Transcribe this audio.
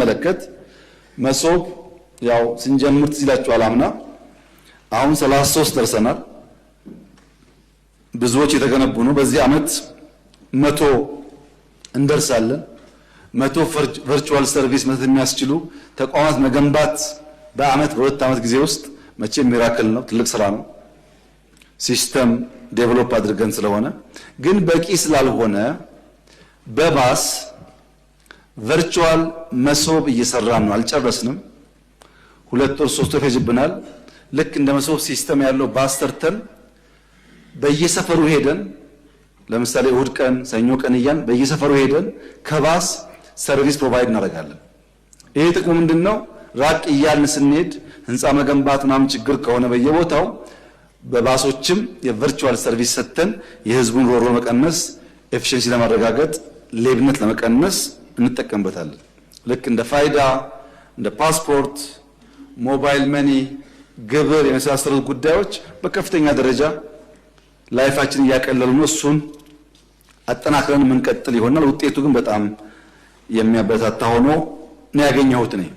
ስንመለከት መሶብ ያው ስንጀምር ትይላችኋል አምና አሁን 33 ደርሰናል። ብዙዎች የተገነቡ ነው። በዚህ ዓመት 100 እንደርሳለን። 100 ቨርቹዋል ሰርቪስ መስጠት የሚያስችሉ ተቋማት መገንባት በአመት በሁለት ዓመት ጊዜ ውስጥ መቼም ሚራክል ነው፣ ትልቅ ስራ ነው። ሲስተም ዴቨሎፕ አድርገን ስለሆነ ግን በቂ ስላልሆነ በባስ ቨርቹዋል መሶብ እየሰራን ነው። አልጨረስንም። 2 ወር 3 ወር ይፈጅብናል። ልክ እንደ መሶብ ሲስተም ያለው ባስ ሰርተን በየሰፈሩ ሄደን ለምሳሌ እሁድ ቀን ሰኞ ቀን እያን በየሰፈሩ ሄደን ከባስ ሰርቪስ ፕሮቫይድ እናደርጋለን። ይሄ ጥቅሙ ምንድነው? ራቅ እያልን ስንሄድ ህንፃ መገንባት ምናምን ችግር ከሆነ በየቦታው በባሶችም የቨርቹዋል ሰርቪስ ሰጥተን የህዝቡን ሮሮ መቀነስ፣ ኤፊሺየንሲ ለማረጋገጥ፣ ሌብነት ለመቀነስ እንጠቀምበታለን። ልክ እንደ ፋይዳ፣ እንደ ፓስፖርት፣ ሞባይል መኒ፣ ግብር የመሳሰሉት ጉዳዮች በከፍተኛ ደረጃ ላይፋችን እያቀለሉ ነው። እሱን አጠናክረን የምንቀጥል ይሆናል። ውጤቱ ግን በጣም የሚያበረታታ ሆኖ ነው ያገኘሁት ነኝ።